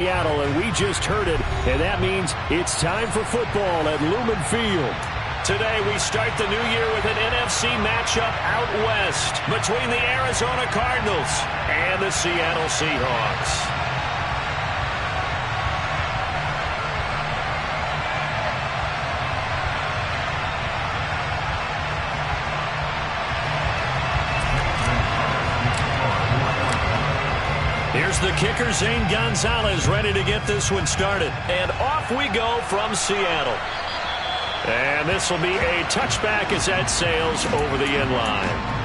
Seattle, and we just heard it, and that means it's time for football at Lumen Field. Today we start the new year with an NFC matchup out west between the Arizona Cardinals and the Seattle Seahawks. Here's the kicker, Zane Gonzalez, ready to get this one started. And off we go from Seattle. And this will be a touchback as that sails over the end line.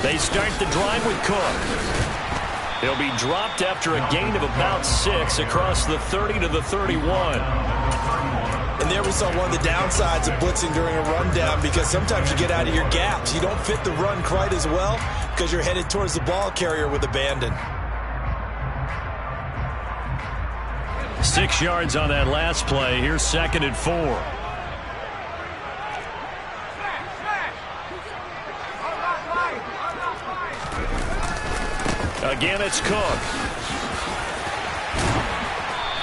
They start the drive with Cook. He'll be dropped after a gain of about 6 across the 30 to the 31. And there we saw one of the downsides of blitzing during a rundown, because sometimes you get out of your gaps. You don't fit the run quite as well because you're headed towards the ball carrier with abandon. 6 yards on that last play. Here's 2nd and 4. Again, it's Cook.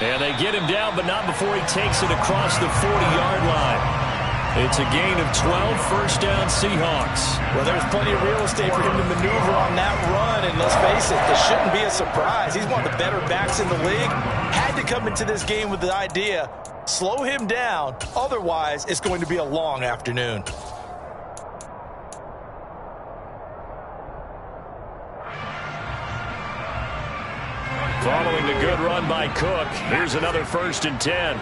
And they get him down, but not before he takes it across the 40-yard line. It's a gain of 12, first down Seahawks. Well, there's plenty of real estate for him to maneuver on that run, and let's face it, this shouldn't be a surprise. He's one of the better backs in the league. Had to come into this game with the idea, slow him down, otherwise it's going to be a long afternoon. Following the good run by Cook, here's another 1st and 10.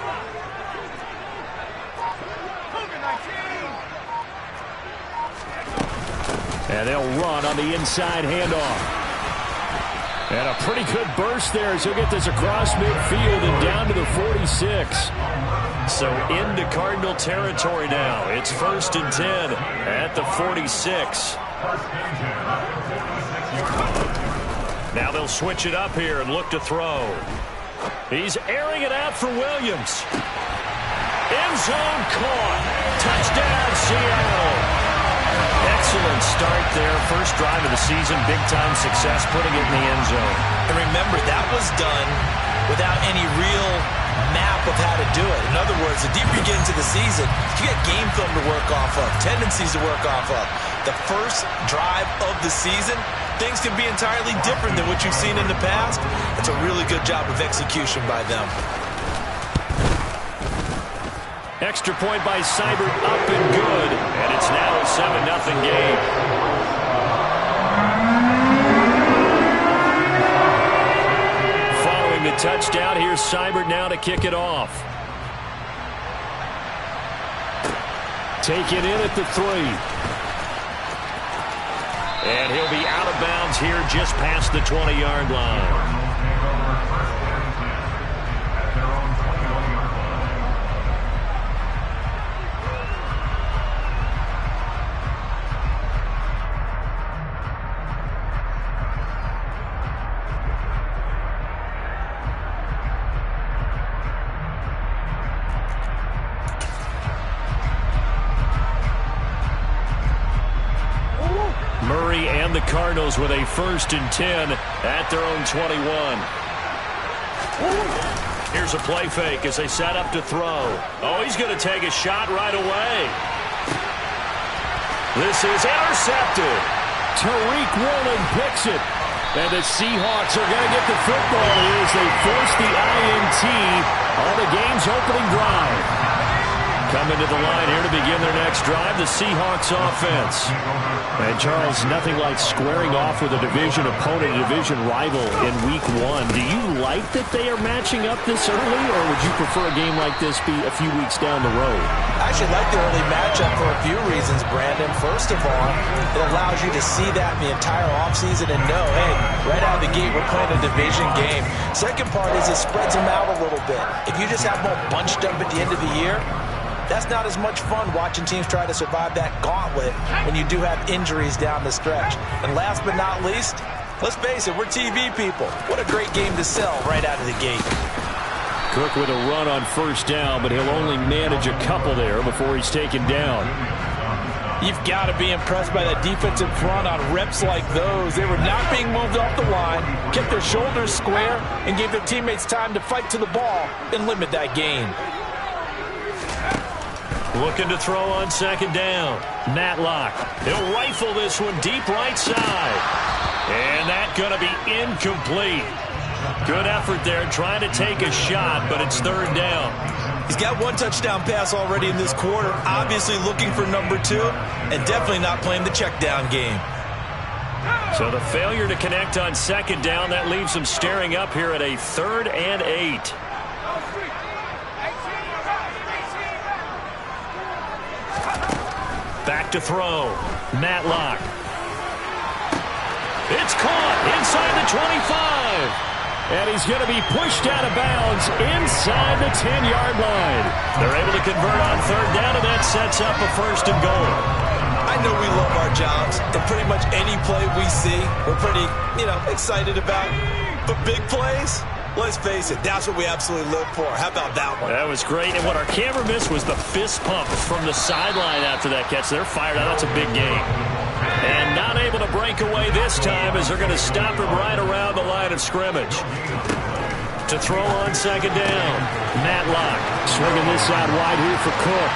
And they'll run on the inside handoff. And a pretty good burst there as he'll get this across midfield and down to the 46. So into Cardinal territory now. It's 1st and 10 at the 46. Now they'll switch it up here and look to throw. He's airing it out for Williams. End zone caught. Touchdown, Seattle. Excellent start there. First drive of the season. Big-time success putting it in the end zone. And remember, that was done without any real map of how to do it. In other words, the deeper you get into the season, you get game film to work off of, tendencies to work off of. The first drive of the season, things can be entirely different than what you've seen in the past. It's a really good job of execution by them. Extra point by Seibert, up and good. And it's now a 7-0 game. Following the touchdown, here's Seibert now to kick it off. Taken in at the 3. And he'll be out of bounds here just past the 20-yard line. Murray and the Cardinals with a 1st and 10 at their own 21. Here's a play fake as they set up to throw. Oh, he's going to take a shot right away. This is intercepted. Tariq Woolen picks it. And the Seahawks are going to get the football here as they force the INT on the game's opening drive. Coming to the line here to begin their next drive, the Seahawks offense. And Charles, nothing like squaring off with a division opponent, a division rival in week 1. Do you like that they are matching up this early, or would you prefer a game like this be a few weeks down the road? I actually like the early matchup for a few reasons, Brandon. First of all, it allows you to see that in the entire offseason and know, hey, right out of the gate, we're playing a division game. Second part is it spreads them out a little bit. If you just have them all bunched up at the end of the year, that's not as much fun watching teams try to survive that gauntlet when you do have injuries down the stretch. And last but not least, let's face it, we're TV people. What a great game to sell right out of the gate. Cook with a run on first down, but he'll only manage a couple there before he's taken down. You've got to be impressed by that defensive front on reps like those. They were not being moved off the line, kept their shoulders square, and gave their teammates time to fight to the ball and limit that gain. Looking to throw on second down. Matlock. He'll rifle this one deep right side. And that's going to be incomplete. Good effort there trying to take a shot, but it's third down. He's got one touchdown pass already in this quarter, obviously looking for number 2, and definitely not playing the check down game. So the failure to connect on second down, that leaves him staring up here at a 3rd and 8. Back to throw. Matlock. It's caught inside the 25. And he's going to be pushed out of bounds inside the 10-yard line. They're able to convert on third down, and that sets up a 1st and goal. I know we love our jobs, and pretty much any play we see, we're pretty, excited about. But big plays, let's face it, that's what we absolutely live for. How about that one? That was great. And what our camera missed was the fist pump from the sideline after that catch. They're fired out. That's a big game. And not able to break away this time as they're going to stop him right around the line of scrimmage. To throw on second down. Matlock swinging this out wide here for Cook.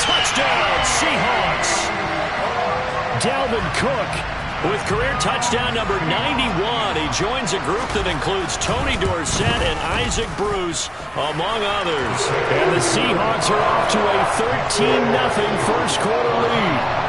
Touchdown, Seahawks. Dalvin Cook with career touchdown number 91. He joins a group that includes Tony Dorsett and Isaac Bruce, among others. And the Seahawks are off to a 13-0 first quarter lead.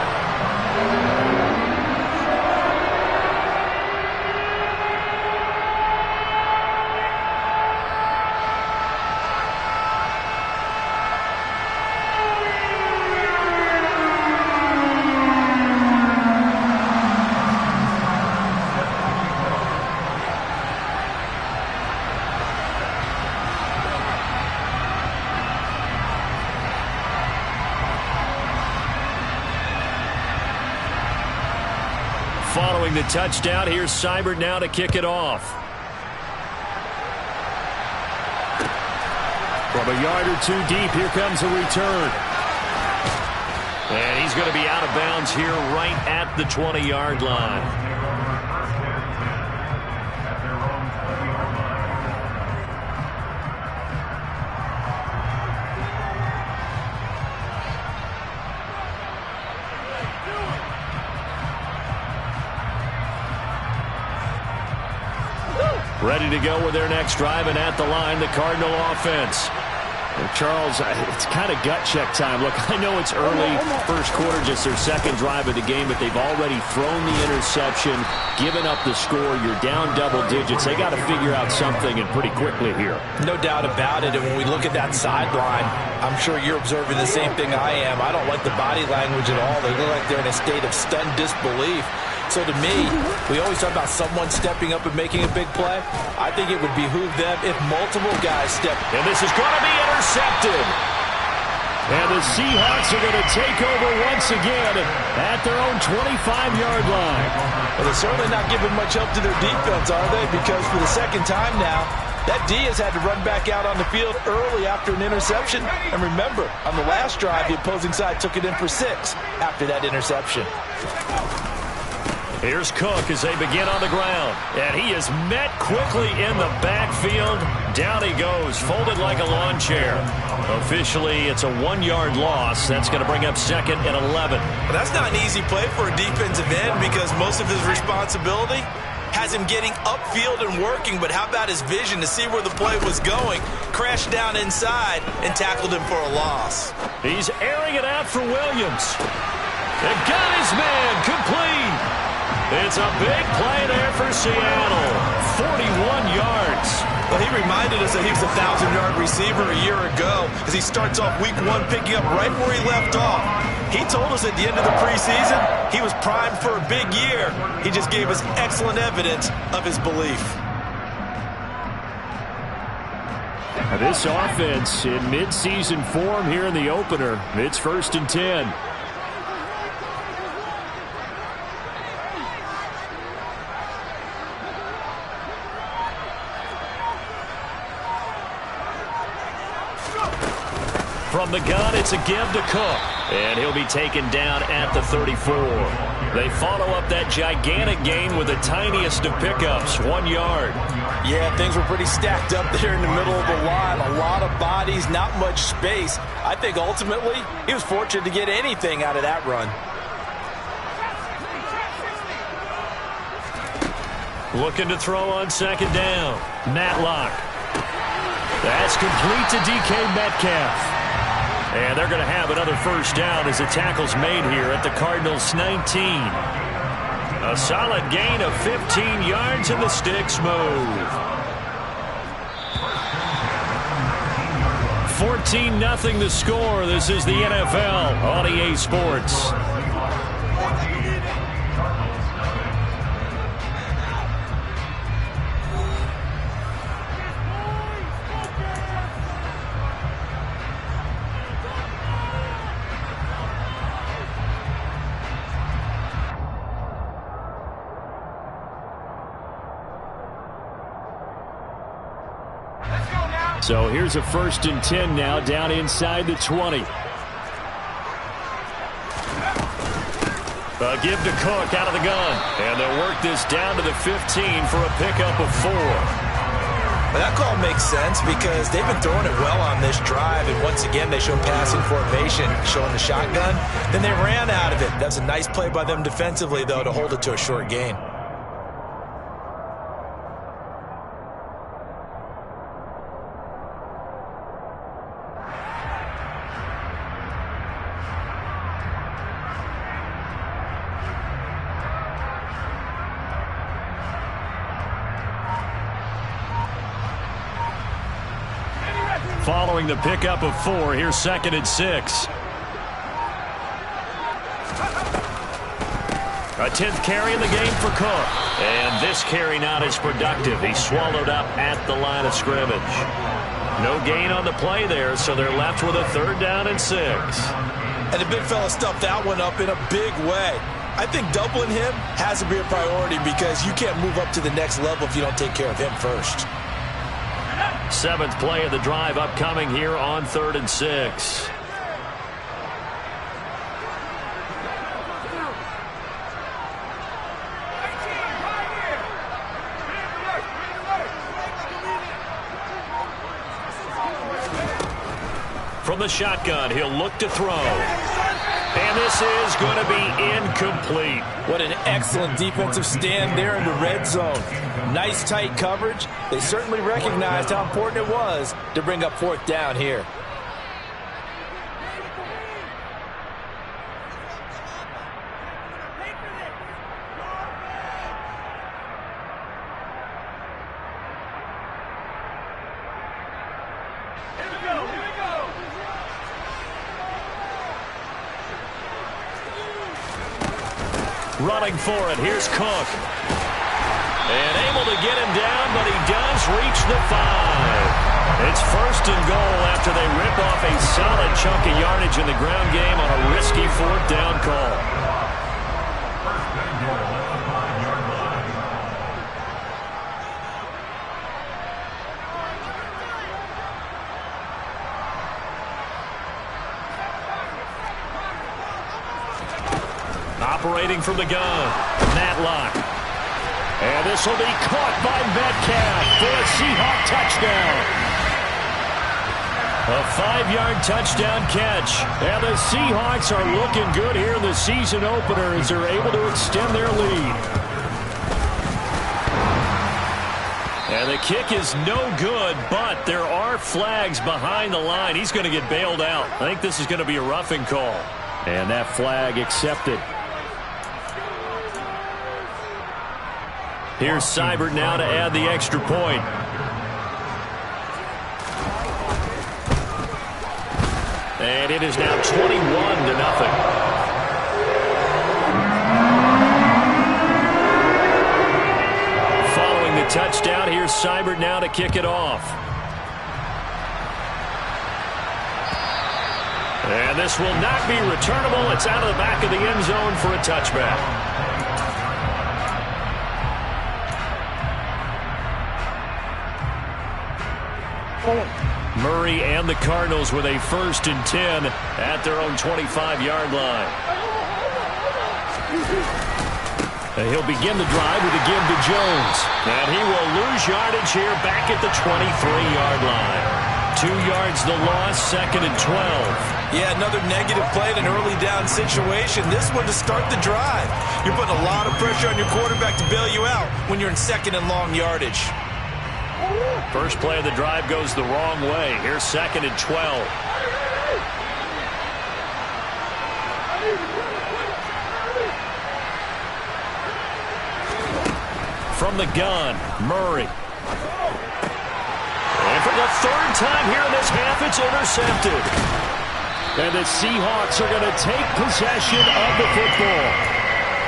Following the touchdown, here's Seibert now to kick it off. From a yard or two deep, here comes a return. And he's going to be out of bounds here right at the 20-yard line. Ready to go with their next drive, and at the line, the Cardinal offense. And Charles, it's kind of gut check time. Look, I know it's early, first quarter, just their second drive of the game, but they've already thrown the interception, given up the score. You're down double digits. They got to figure out something, and pretty quickly here. No doubt about it. And when we look at that sideline, I'm sure you're observing the same thing I am. I don't like the body language at all. They look like they're in a state of stunned disbelief. So to me, we always talk about someone stepping up and making a big play. I think it would behoove them if multiple guys step. And this is going to be intercepted. And the Seahawks are going to take over once again at their own 25-yard line. Well, they're certainly not giving much help to their defense, are they? Because for the second time now, that D has had to run back out on the field early after an interception. And remember, on the last drive, the opposing side took it in for 6 after that interception. Here's Cook as they begin on the ground. And he is met quickly in the backfield. Down he goes, folded like a lawn chair. Officially, it's a 1-yard loss. That's going to bring up 2nd and 11. But that's not an easy play for a defensive end because most of his responsibility has him getting upfield and working, but how about his vision to see where the play was going? Crashed down inside and tackled him for a loss. He's airing it out for Williams. And got his man complete. It's a big play there for Seattle. 41 yards. Well, he reminded us that he was a 1,000-yard receiver a year ago as he starts off week 1 picking up right where he left off. He told us at the end of the preseason he was primed for a big year. He just gave us excellent evidence of his belief. This offense in midseason form here in the opener. It's 1st and 10. From the gun, it's a give to Cook. And he'll be taken down at the 34. They follow up that gigantic gain with the tiniest of pickups, 1 yard. Yeah, things were pretty stacked up there in the middle of the line. A lot of bodies, not much space. I think ultimately he was fortunate to get anything out of that run. Looking to throw on 2nd down. Matlock. That's complete to DK Metcalf. And they're going to have another 1st down as the tackle's made here at the Cardinals' 19. A solid gain of 15 yards and the sticks move. 14-0 the score. This is the NFL on EA Sports. So here's a 1st and 10 now down inside the 20. A give to Cook out of the gun. And they'll work this down to the 15 for a pickup of 4. Well, that call makes sense because they've been throwing it well on this drive. And once again, they show passing formation, showing the shotgun. Then they ran out of it. That's a nice play by them defensively, though, to hold it to a short gain. Following the pickup of 4, here's 2nd and 6. A 10th carry in the game for Cook. And this carry not as productive. He's swallowed up at the line of scrimmage. No gain on the play there, so they're left with a 3rd down and 6. And the big fella stuffed that one up in a big way. I think doubling him has to be a priority because you can't move up to the next level if you don't take care of him first. 7th play of the drive upcoming here on 3rd and 6. From the shotgun, he'll look to throw. And this is going to be incomplete. What an excellent defensive stand there in the red zone. Nice tight coverage. They certainly recognized how important it was to bring up 4th down here. Running for it, here's Cook. And able to get him down, but he does reach the 5. It's 1st and goal after they rip off a solid chunk of yardage in the ground game on a risky 4th down call. Operating from the gun, Matlock. And this will be caught by Metcalf for a Seahawk touchdown. A 5-yard touchdown catch. And the Seahawks are looking good here in the season opener as they're able to extend their lead. And the kick is no good, but there are flags behind the line. He's going to get bailed out. I think this is going to be a roughing call. And that flag accepted. Here's Seibert now to add the extra point. And it is now 21-0. Touchdown. Here's Seibert now to kick it off. And this will not be returnable. It's out of the back of the end zone for a touchback. Murray and the Cardinals with a 1st and 10 at their own 25-yard line. He'll begin the drive with a give to Jones. And he will lose yardage here back at the 23-yard line. 2 yards the loss, 2nd and 12. Yeah, another negative play in an early down situation. This one to start the drive. You're putting a lot of pressure on your quarterback to bail you out when you're in 2nd and long yardage. First play of the drive goes the wrong way. Here's 2nd and 12. From the gun, Murray. And for the 3rd time here in this half, it's intercepted. And the Seahawks are going to take possession of the football.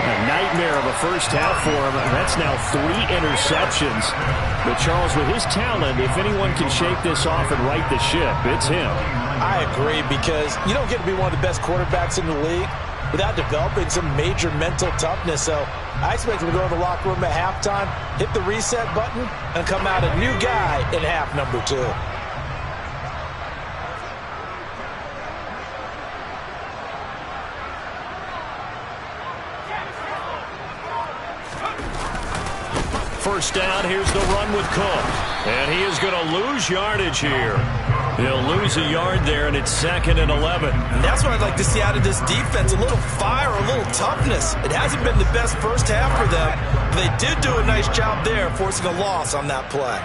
A nightmare of a first half for him. That's now 3 interceptions. But Charles, with his talent, if anyone can shake this off and right the ship, it's him. I agree, because you don't get to be one of the best quarterbacks in the league without developing some major mental toughness. So I expect him to go in the locker room at halftime, hit the reset button, and come out a new guy in half number 2. First down, here's the run with Cook. And he is going to lose yardage here. He'll lose a yard there, and it's 2nd and 11. That's what I'd like to see out of this defense, a little fire, a little toughness. It hasn't been the best first half for them. They did do a nice job there, forcing a loss on that play.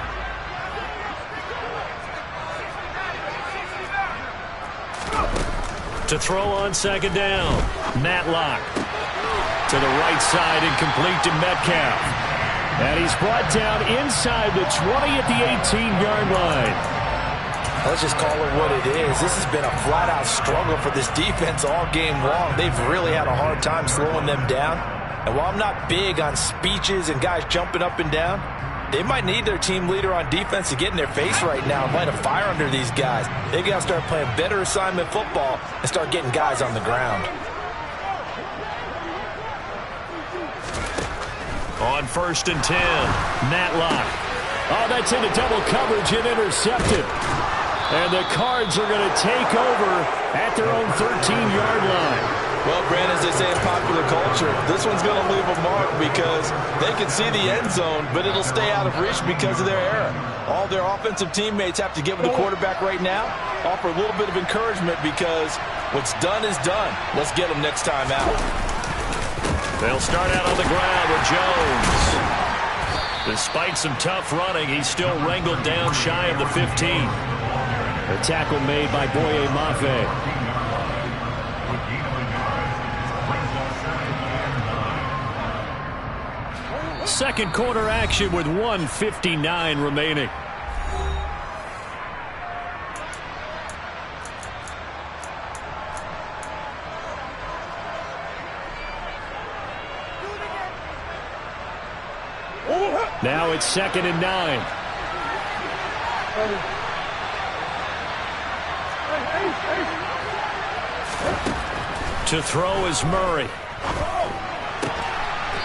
To throw on 2nd down, Matlock. To the right side, incomplete to Metcalf. And he's brought down inside the 20 at the 18-yard line. Let's just call it what it is. This has been a flat-out struggle for this defense all game long. They've really had a hard time slowing them down. And while I'm not big on speeches and guys jumping up and down, they might need their team leader on defense to get in their face right now and light a fire under these guys. They've got to start playing better assignment football and start getting guys on the ground. On 1st and 10, Matlock. Oh, that's into double coverage and intercepted. And the Cards are going to take over at their own 13-yard line. Well, Brandon, as they say in popular culture, this one's going to leave a mark because they can see the end zone, but it'll stay out of reach because of their error. All their offensive teammates have to give the quarterback right now, offer a little bit of encouragement because what's done is done. Let's get them next time out. They'll start out on the ground with Jones. Despite some tough running, he's still wrangled down shy of the 15. A tackle made by Boye Mafe. Second quarter action with 1:59 remaining. Now it's 2nd and 9. To throw is Murray.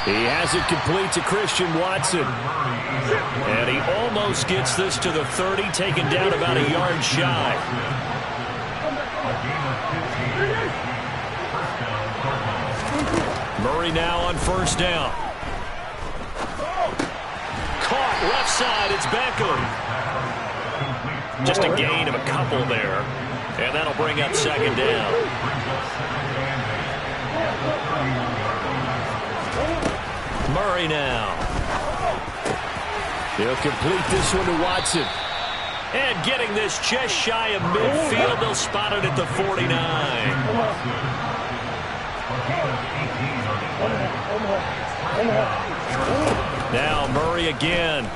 He has it complete to Christian Watson. And he almost gets this to the 30, taken down about a yard shy. Murray now on 1st down. Caught left side, it's Beckham. Just a gain of a couple there. And that'll bring up 2nd down. Murray now. He'll complete this one to Watson. And getting this just shy of midfield, they'll spot it at the 49. Now Murray again.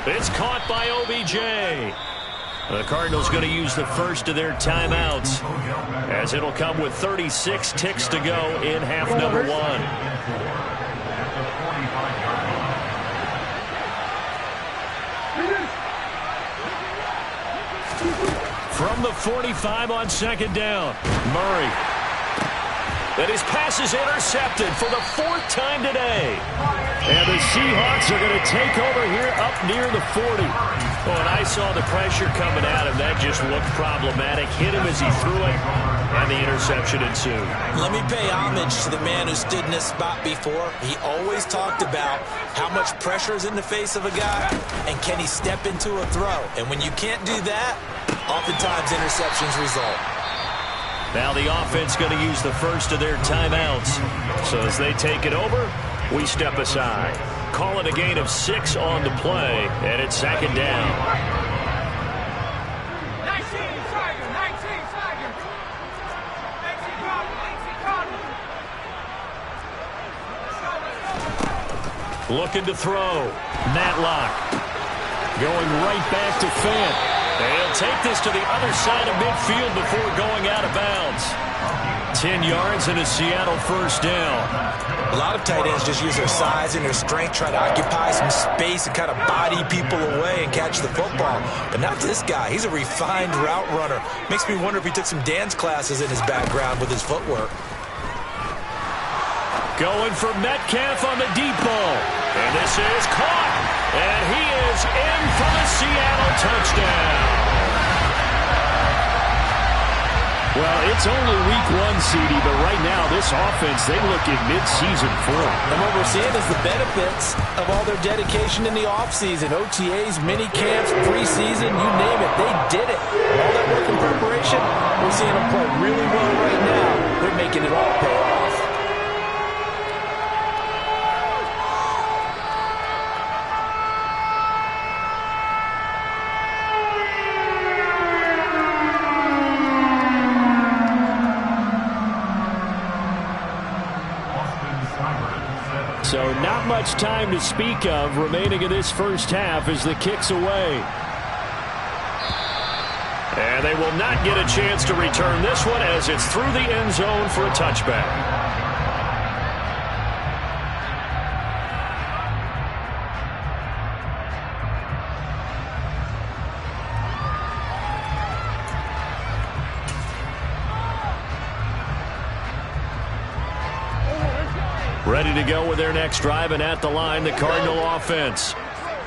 It's caught by OBJ. The Cardinals going to use the first of their timeouts, as it'll come with 36 ticks to go in half number 1. From the 45 on second down, Murray. And his pass is intercepted for the 4th time today. And the Seahawks are going to take over here up near the 40. Oh, and I saw the pressure coming at him. That just looked problematic. Hit him as he threw it, and the interception ensued. Let me pay homage to the man who stood in this spot before. He always talked about how much pressure is in the face of a guy, and can he step into a throw. And when you can't do that, oftentimes interceptions result. Now the offense going to use the first of their timeouts. So as they take it over, we step aside. Call it a gain of 6 on the play, and it's second down. 19 Looking to throw. Matlock. Going right back to Fant. They'll take this to the other side of midfield before going out of bounds. 10 yards and a Seattle first down. A lot of tight ends just use their size and their strength, try to occupy some space and kind of body people away and catch the football. But not this guy. He's a refined route runner. Makes me wonder if he took some dance classes in his background with his footwork. Going for Metcalf on the deep ball. And this is caught. And he is in for the Seattle touchdown. Well, it's only week 1, CD, but right now this offense, they look in mid-season form. And what we're seeing is the benefits of all their dedication in the offseason. OTAs, mini camps, preseason, you name it. They did it. All that work in preparation, we're seeing them play really well right now. They're making it all pay off. So not much time to speak of remaining in this first half as the kick's away. And they will not get a chance to return this one as it's through the end zone for a touchback. Ready to go with their next drive, and at the line, the Cardinal offense.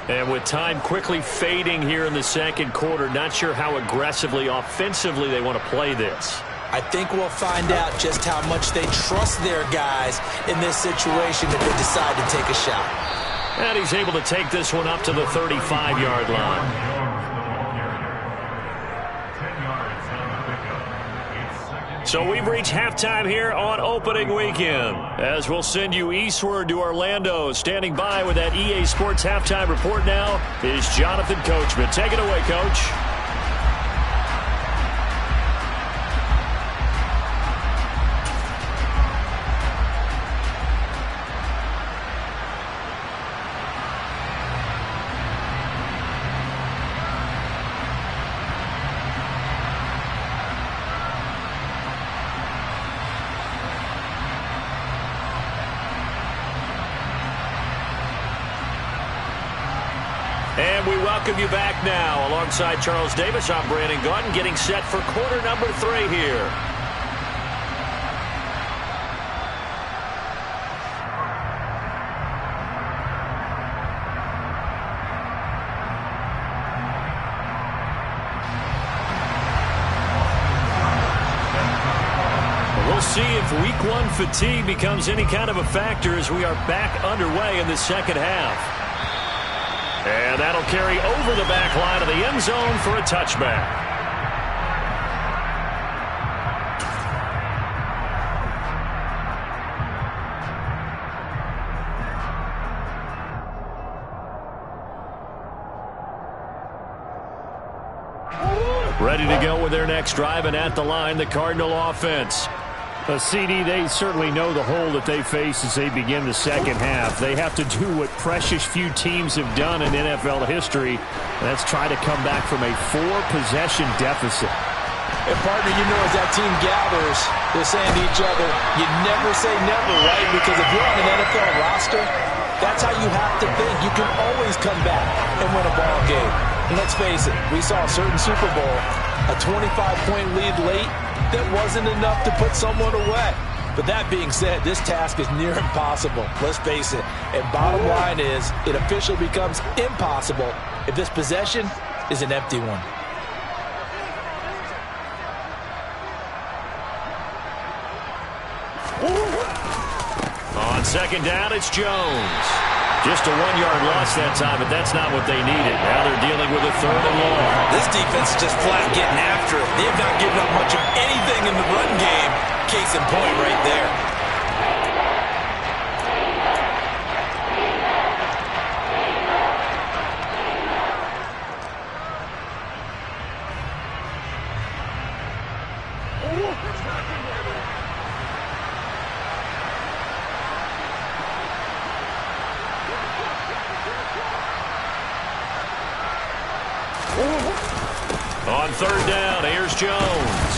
And with time quickly fading here in the second quarter, not sure how aggressively, offensively they want to play this. I think we'll find out just how much they trust their guys in this situation if they decide to take a shot. And he's able to take this one up to the 35-yard line. So we've reached halftime here on opening weekend, as we'll send you eastward to Orlando. Standing by with that EA Sports halftime report now is Jonathan Coachman. Take it away, Coach. And we welcome you back now. Alongside Charles Davis, I'm Brandon Gaudin, getting set for quarter number 3 here. We'll see if week 1 fatigue becomes any kind of a factor as we are back underway in the second half. And that'll carry over the back line of the end zone for a touchback. Ready to go with their next drive, and at the line, the Cardinal offense. CD, they certainly know the hole that they face as they begin the second half. They have to do what precious few teams have done in NFL history. That's try to come back from a 4-possession deficit. And, partner, you know, as that team gathers, they're saying to each other, you never say never, right? Because if you're on an NFL roster, that's how you have to think. You can always come back and win a ball game. And let's face it, we saw a certain Super Bowl, a 25-point lead late that wasn't enough to put someone away. But that being said, this task is near impossible. Let's face it. And bottom line is, it officially becomes impossible if this possession is an empty one. On second down, it's Jones. Just a 1-yard loss that time, but that's not what they needed. Now they're dealing with a 3rd and long. This defense is just flat getting after it. They have not given up much of anything in the run game. Case in point right there. On 3rd down, here's Jones.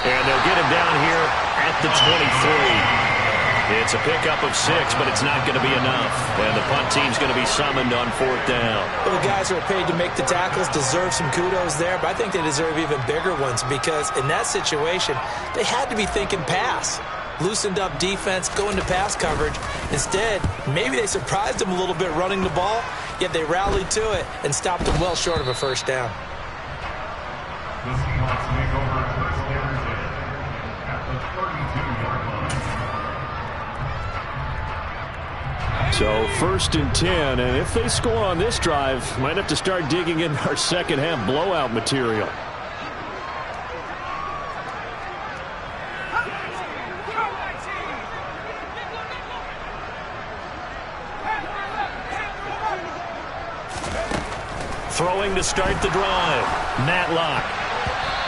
And they'll get him down here at the 23. It's a pickup of 6, but it's not going to be enough. And the punt team's going to be summoned on 4th down. Well, the guys who are paid to make the tackles deserve some kudos there, but I think they deserve even bigger ones because in that situation, they had to be thinking pass. Loosened up defense, go into pass coverage. Instead, maybe they surprised them a little bit running the ball, yet they rallied to it and stopped them well short of a 1st down. The Seahawks make over first down at the 32-yard line. So 1st and 10, and if they score on this drive, might have to start digging in our second half blowout material. Throwing to start the drive, Matlock.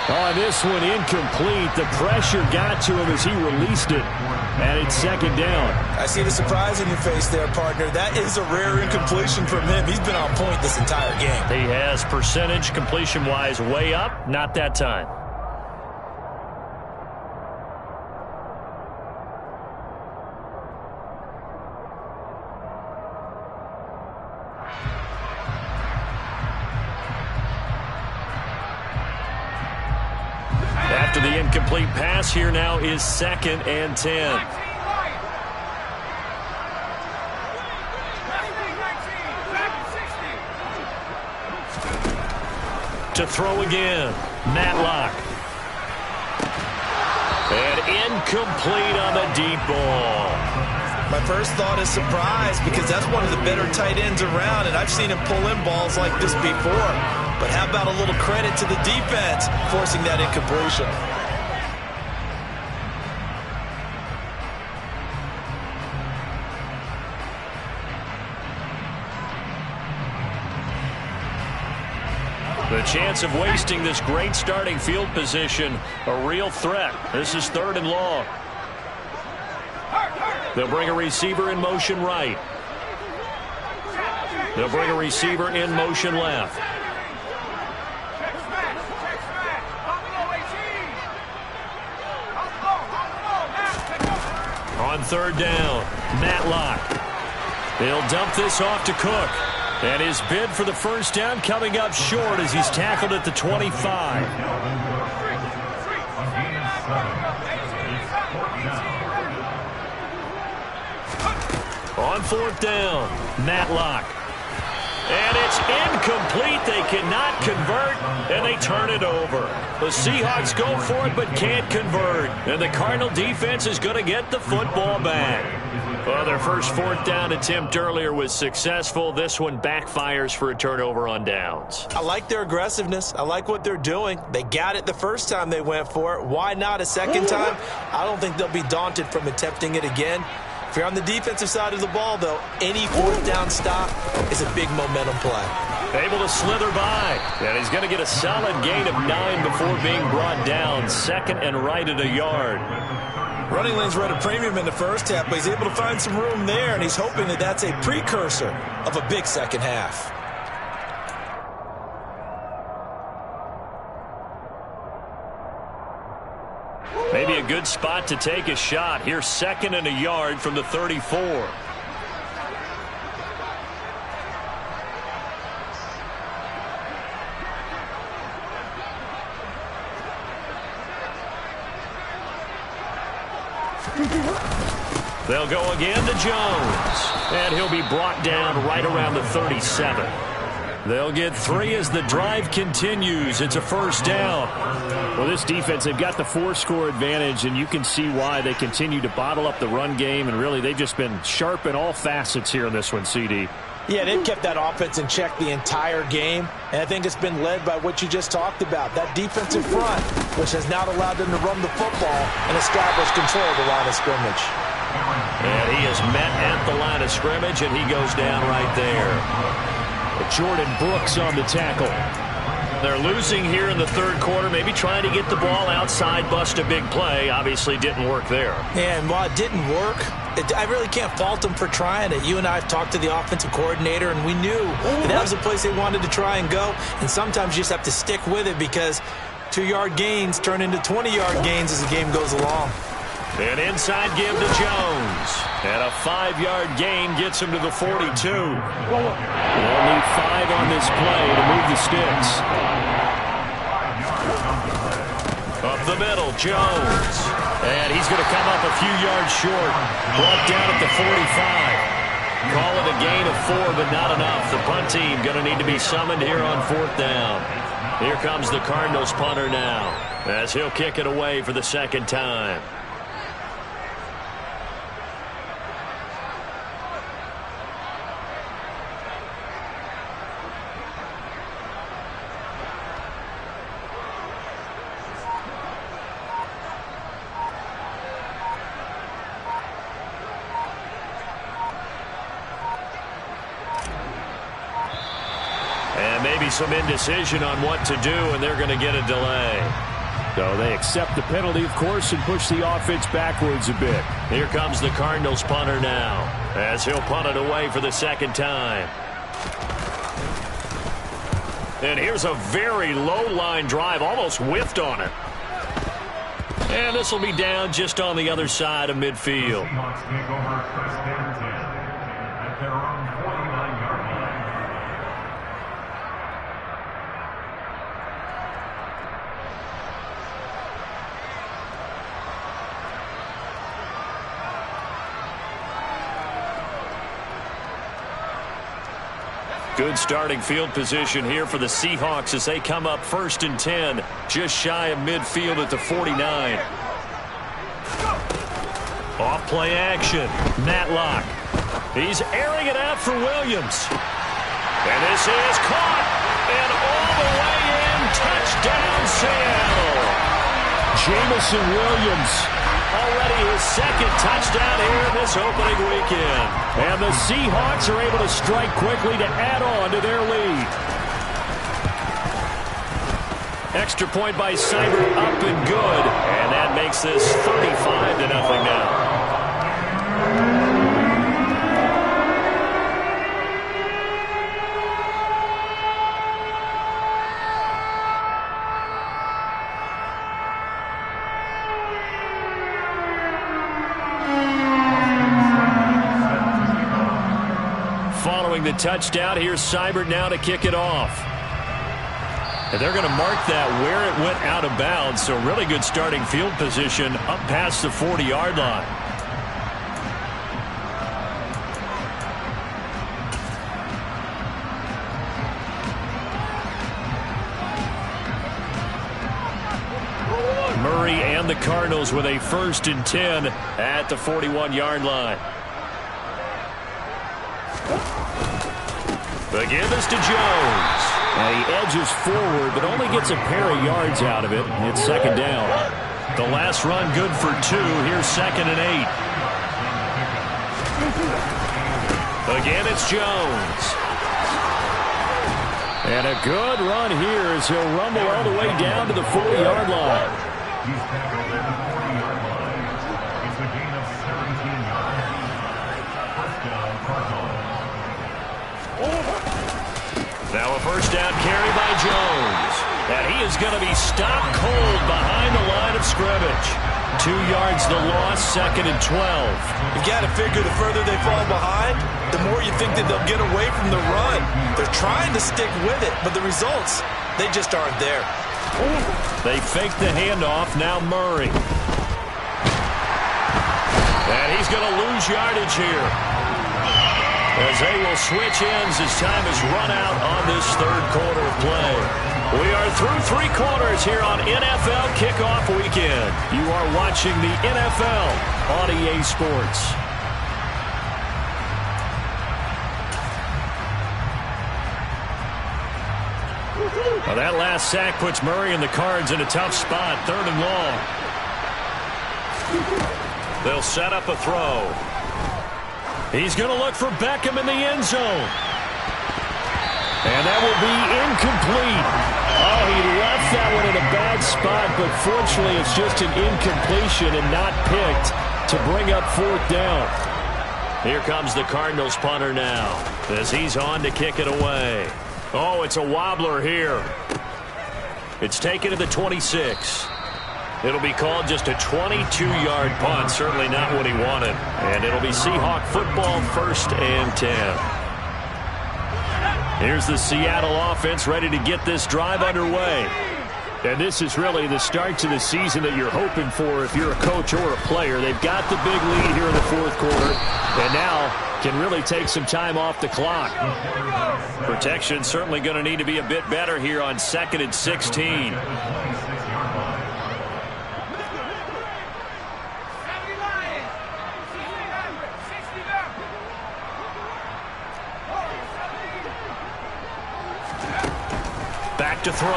On this one, incomplete. The pressure got to him as he released it, and it's 2nd down. I see the surprise in your face there, partner. That is a rare incompletion from him. He's been on point this entire game. He has percentage completion-wise way up, not that time. After the incomplete pass, here now is 2nd and 10. To throw again, Matlock. And incomplete on the deep ball. My first thought is surprise because that's one of the better tight ends around, and I've seen him pull in balls like this before. But how about a little credit to the defense forcing that incompletion? The chance of wasting this great starting field position, a real threat. This is 3rd and long. They'll bring a receiver in motion right. They'll bring a receiver in motion left. On 3rd down, Matlock. They'll dump this off to Cook. And his bid for the 1st down coming up short as he's tackled at the 25. On 4th down, Matlock. And it's incomplete. They cannot convert, and they turn it over. The Seahawks go for it but can't convert. And the Cardinal defense is going to get the football back. Well, their first 4th down attempt earlier was successful. This one backfires for a turnover on downs. I like their aggressiveness. I like what they're doing. They got it the first time they went for it. Why not a second time? I don't think they'll be daunted from attempting it again. If you're on the defensive side of the ball, though, any fourth down stop is a big momentum play. Able to slither by. And he's going to get a solid gain of 9 before being brought down. Second and right at a yard. Running lanes were at a premium in the first half, but he's able to find some room there, and he's hoping that that's a precursor of a big second half. Maybe a good spot to take a shot. Here's second and a yard from the 34. They'll go again to Jones. And he'll be brought down right around the 37. They'll get 3 as the drive continues. It's a first down. Well, this defense, they've got the 4-score advantage, and you can see why they continue to bottle up the run game, and really they've just been sharp in all facets here in this one, CD. Yeah, they've kept that offense in check the entire game, and I think it's been led by what you just talked about, that defensive front, which has not allowed them to run the football and establish control of the line of scrimmage. And he is met at the line of scrimmage, and he goes down right there. Jordan Brooks on the tackle. They're losing here in the third quarter, maybe trying to get the ball outside, bust a big play. Obviously didn't work there. Yeah, and while it didn't work, I really can't fault them for trying it. You and I have talked to the offensive coordinator, and we knew that was the place they wanted to try and go. And sometimes you just have to stick with it because 2-yard gains turn into 20-yard gains as the game goes along. An inside give to Jones. And a 5-yard gain gets him to the 42. They'll need 5 on this play to move the sticks. Up the middle, Jones. And he's going to come up a few yards short. Brought down at the 45. Call it a gain of 4, but not enough. The punt team going to need to be summoned here on 4th down. Here comes the Cardinals punter now, as he'll kick it away for the second time. Maybe some indecision on what to do, and they're going to get a delay. So they accept the penalty, of course, and push the offense backwards a bit. Here comes the Cardinals punter now, as he'll punt it away for the second time. And here's a very low-line drive, almost whiffed on it. And this will be down just on the other side of midfield. Good starting field position here for the Seahawks as they come up 1st and 10, just shy of midfield at the 49. Off play action. Matlock. He's airing it out for Williams. And this is caught. And all the way in. Touchdown, Seattle. Jamison Williams. Already his second touchdown here in this opening weekend. And the Seahawks are able to strike quickly to add on to their lead. Extra point by Seibert, up and good. And that makes this 35-0 now. The touchdown. Here's Seibert now to kick it off. And they're going to mark that where it went out of bounds. So really good starting field position up past the 40-yard line. Murray and the Cardinals with a 1st and 10 at the 41-yard line. The give is to Jones. And he edges forward, but only gets a pair of yards out of it. It's 2nd down. The last run good for 2. Here's 2nd and 8. Again, it's Jones. And a good run here as he'll rumble all the way down to the 40-yard line. He's tackled at the 40-yard line. It's a gain of 17 yards. First down, Cardinals. Now a first down carry by Jones. And he is going to be stopped cold behind the line of scrimmage. 2 yards the loss, 2nd and 12. You got to figure the further they fall behind, the more you think that they'll get away from the run. They're trying to stick with it, but the results, they just aren't there. They fake the handoff, now Murray. And he's going to lose yardage here, as they will switch ends as time is run out on this third quarter of play. We are through 3 quarters here on NFL Kickoff Weekend. You are watching the NFL on EA Sports. Well, that last sack puts Murray and the Cards in a tough spot, 3rd and long. They'll set up a throw. He's going to look for Beckham in the end zone. And that will be incomplete. Oh, he left that one in a bad spot, but fortunately it's just an incompletion and not picked to bring up 4th down. Here comes the Cardinals punter now, as he's on to kick it away. Oh, it's a wobbler here. It's taken to the 26. It'll be called just a 22-yard punt, certainly not what he wanted. And it'll be Seahawk football, 1st and 10. Here's the Seattle offense ready to get this drive underway. And this is really the start to the season that you're hoping for if you're a coach or a player. They've got the big lead here in the 4th quarter, and now can really take some time off the clock. Protection certainly going to need to be a bit better here on 2nd and 16. Back to throw.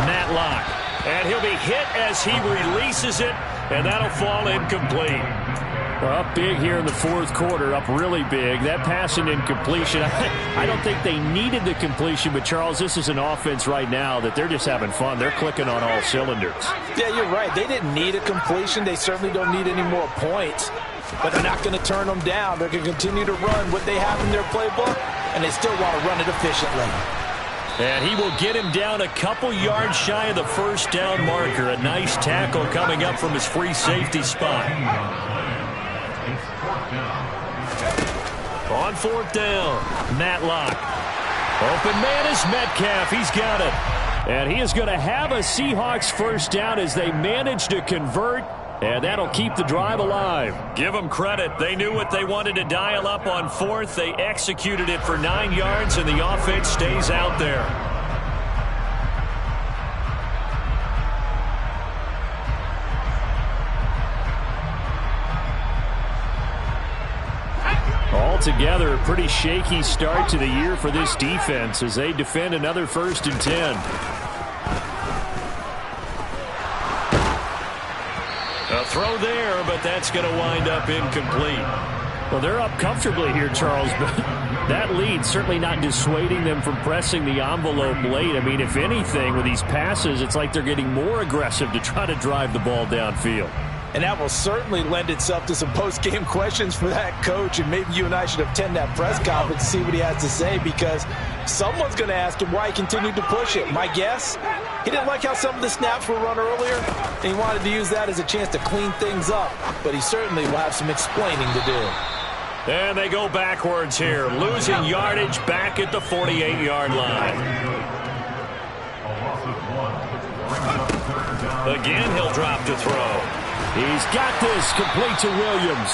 Matlock. And he'll be hit as he releases it, and that'll fall incomplete. Well, up big here in the 4th quarter, up really big. That pass and incompletion, I don't think they needed the completion, but Charles, this is an offense right now that they're just having fun. They're clicking on all cylinders. Yeah, you're right. They didn't need a completion. They certainly don't need any more points, but they're not going to turn them down. They're going to continue to run what they have in their playbook, and they still want to run it efficiently. And he will get him down a couple yards shy of the 1st down marker. A nice tackle coming up from his free safety spot. On 4th down, Matlock. Open man is Metcalf. He's got it. And he is going to have a Seahawks 1st down as they manage to convert. And that'll keep the drive alive. Give them credit. They knew what they wanted to dial up on 4th. They executed it for 9 yards, and the offense stays out there. Altogether, a pretty shaky start to the year for this defense as they defend another 1st and 10. A throw there, but that's going to wind up incomplete. Well, they're up comfortably here, Charles, but that lead certainly not dissuading them from pressing the envelope late. I mean, if anything, with these passes, it's like they're getting more aggressive to try to drive the ball downfield. And that will certainly lend itself to some post-game questions for that coach, and maybe you and I should attend that press conference to see what he has to say, because someone's going to ask him why he continued to push it. My guess, he didn't like how some of the snaps were run earlier, and he wanted to use that as a chance to clean things up, but he certainly will have some explaining to do. And they go backwards here, losing yardage back at the 48-yard line. Again, he'll drop to throw. He's got this complete to Williams.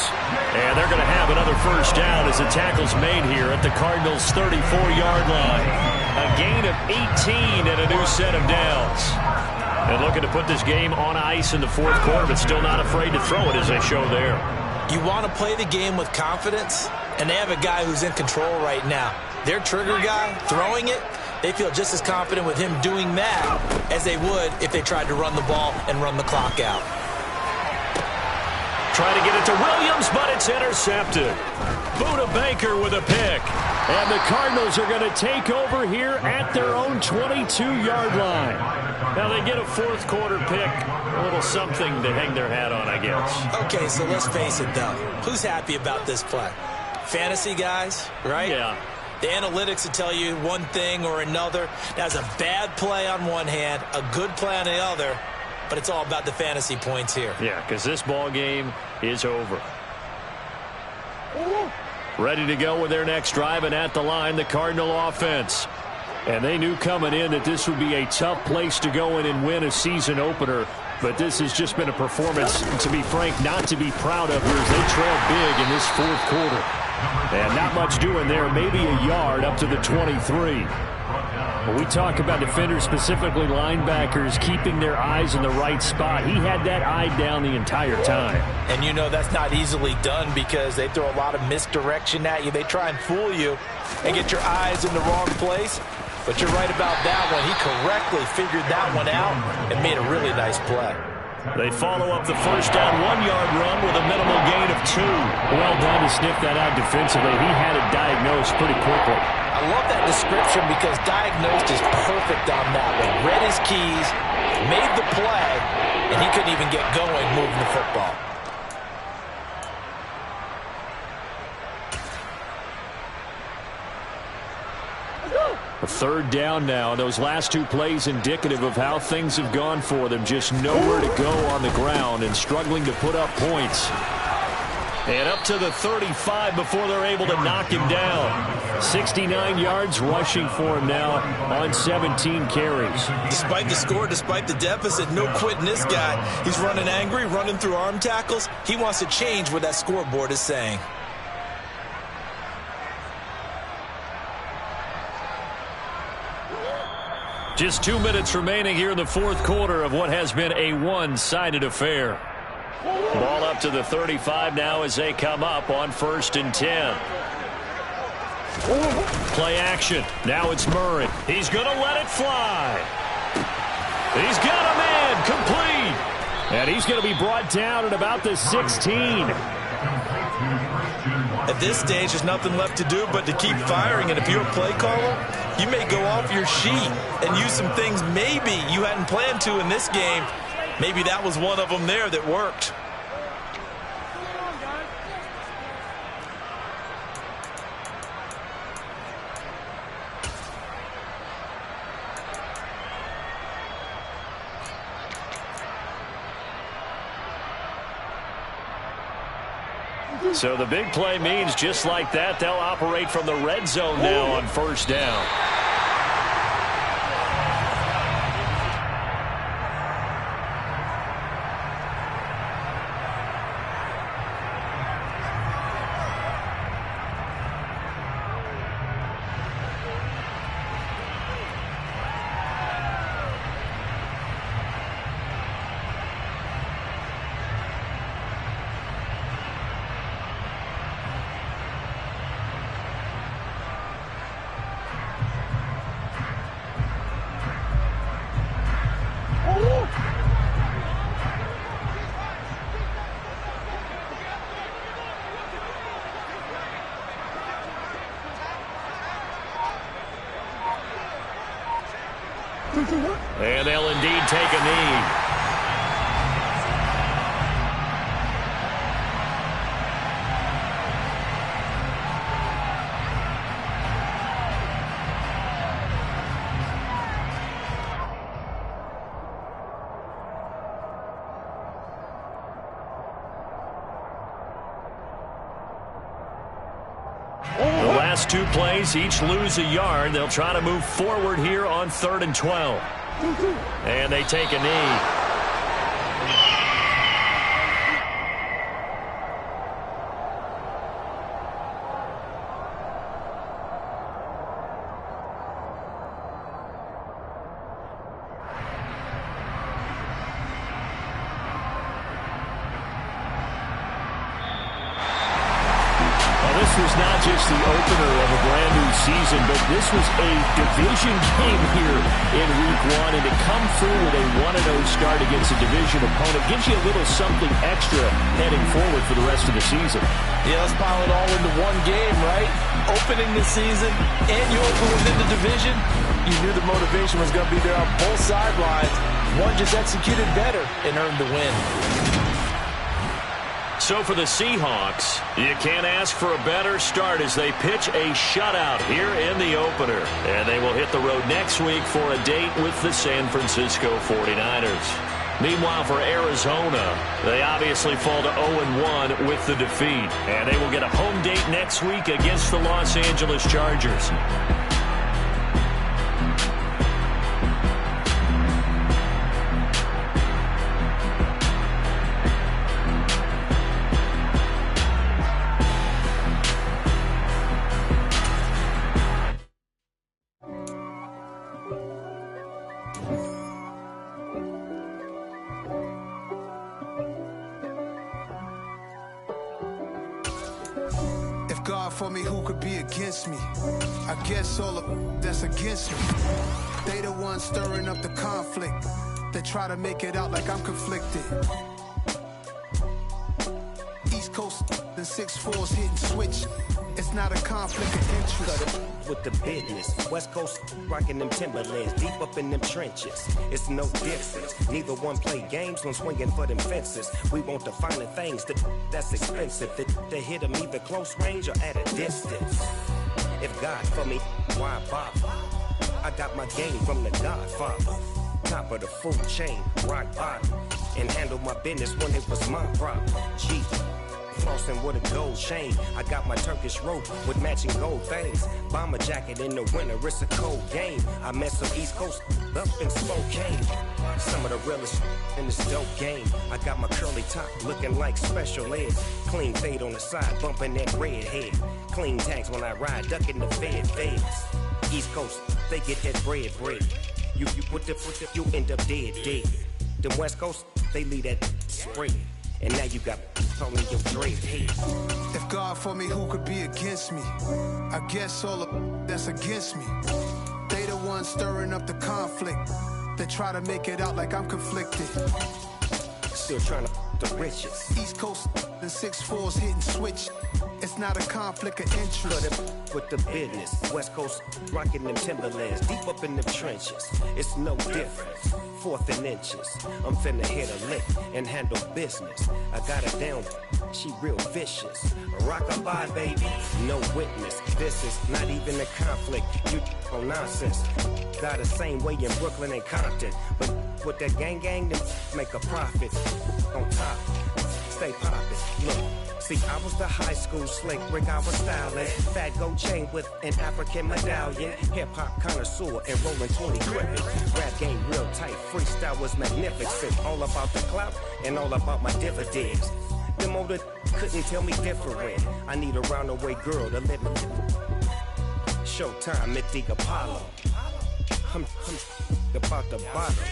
And they're going to have another 1st down as the tackle's made here at the Cardinals' 34-yard line. A gain of 18 and a new set of downs. And looking to put this game on ice in the 4th quarter, but still not afraid to throw it as they show there. You want to play the game with confidence, and they have a guy who's in control right now. Their trigger guy, throwing it, they feel just as confident with him doing that as they would if they tried to run the ball and run the clock out. Trying to get it to Williams, but it's intercepted. Buda Baker with a pick. And the Cardinals are going to take over here at their own 22-yard line. Now they get a fourth quarter pick. A little something to hang their hat on, I guess. Okay, so let's face it, though. Who's happy about this play? Fantasy guys, right? Yeah. The analytics will tell you one thing or another. That's a bad play on one hand, a good play on the other, but it's all about the fantasy points here. Yeah, because this ball game is over. Ready to go with their next drive, and at the line, the Cardinal offense. And they knew coming in that this would be a tough place to go in and win a season opener. But this has just been a performance, to be frank, not to be proud of here as they trail big in this fourth quarter. And not much doing there, maybe a yard up to the 23. When we talk about defenders, specifically linebackers, keeping their eyes in the right spot, he had that eye down the entire time. And you know that's not easily done because they throw a lot of misdirection at you. They try and fool you and get your eyes in the wrong place. But you're right about that one. He correctly figured that one out and made a really nice play. They follow up the first down 1-yard run with a minimal gain of 2. Well done to sniff that out defensively. He had it diagnosed pretty quickly. I love that description because diagnosed is perfect on that one. Read his keys, made the play, and he couldn't even get going moving the football. A third down now. Those last two plays indicative of how things have gone for them. Just nowhere to go on the ground and struggling to put up points. And up to the 35 before they're able to knock him down. 69 yards rushing for him now on 17 carries. Despite the score, despite the deficit, no quitting this guy. He's running angry, running through arm tackles. He wants to change what that scoreboard is saying. Just 2 minutes remaining here in the fourth quarter of what has been a one-sided affair. Ball up to the 35 now as they come up on 1st and 10. Play action. Now it's Murray. He's going to let it fly. He's got a man complete. And he's going to be brought down at about the 16. At this stage, there's nothing left to do but to keep firing. And if you're a play caller, you may go off your sheet and use some things maybe you hadn't planned to in this game. Maybe that was one of them there that worked. So the big play means just like that, they'll operate from the red zone now on 1st down. And they'll indeed take a knee. The last two plays each lose a yard. They'll try to move forward here on 3rd and 12. And they take a knee. this was not just the opener of a brand new season, but this was a division game here in Week 1, and to come through with a 1-0 start against a division opponent gives you a little something extra heading forward for the rest of the season. Yeah, let's pile it all into one game, right? Opening the season, and you open within the division. You knew the motivation was going to be there on both sidelines. One just executed better and earned the win. So for the Seahawks, you can't ask for a better start as they pitch a shutout here in the opener. And they will hit the road next week for a date with the San Francisco 49ers. Meanwhile, for Arizona, they obviously fall to 0-1 with the defeat. And they will get a home date next week against the Los Angeles Chargers. God for me, who could be against me? I guess all of that's against me. They the ones stirring up the conflict. They try to make it out like I'm conflicted. East Coast and 6'4's hitting switch. It's not a conflict of interest. Cut it with the business. West Coast rocking them Timberlands, deep up in them trenches. It's no difference. Neither one play games when swinging for them fences. We want the finer things that's expensive. They hit them either close range or at a distance. If God for me, why bother? I got my game from the Godfather. Top of the food chain, rock bottom. And handle my business when it was my problem. G. Flossing with a gold chain. I got my Turkish rope with matching gold things. Bomber jacket in the winter, it's a cold game. I met some East Coast up in Spokane. Some of the realest in this dope game. I got my curly top looking like special ed. Clean fade on the side, bumping that red head. Clean tags when I ride, ducking the feds. East Coast, they get that bread. You put the you end up dead. Them West Coast, they leave that spread. And now you got only your dread head. If God for me, who could be against me? I guess all of that's against me. They the ones stirring up the conflict. They try to make it out like I'm conflicted. Still trying to the riches. East Coast and 6'4's hitting switch. It's not a conflict of interest. Cut it with the business. West Coast rocking them Timberlands, deep up in them trenches. It's no difference. 4th and inches. I'm finna hit a lick and handle business. I got her down, she real vicious. Rock-a-bye, baby, no witness. This is not even a conflict. You on nonsense. Got the same way in Brooklyn and Compton. But with that gang, then make a profit. On top, stay poppin'. Look. See, I was the high school slick Rick, I was styling. Fat gold chain with an African medallion. Hip-hop connoisseur and rolling 20 crippin'. Rap game real tight, freestyle was magnificent. All about the clout and all about my dividends. Them older couldn't tell me different. I need a round-away girl to let me. Showtime at the Apollo. I'm about the bottom.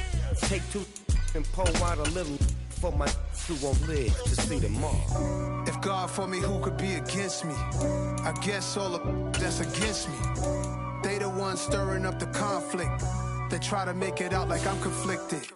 Take 2 and pour out a little for my who won't live to see them all. If God for me, who could be against me? I guess all of that's against me. They the ones stirring up the conflict. They try to make it out like I'm conflicted.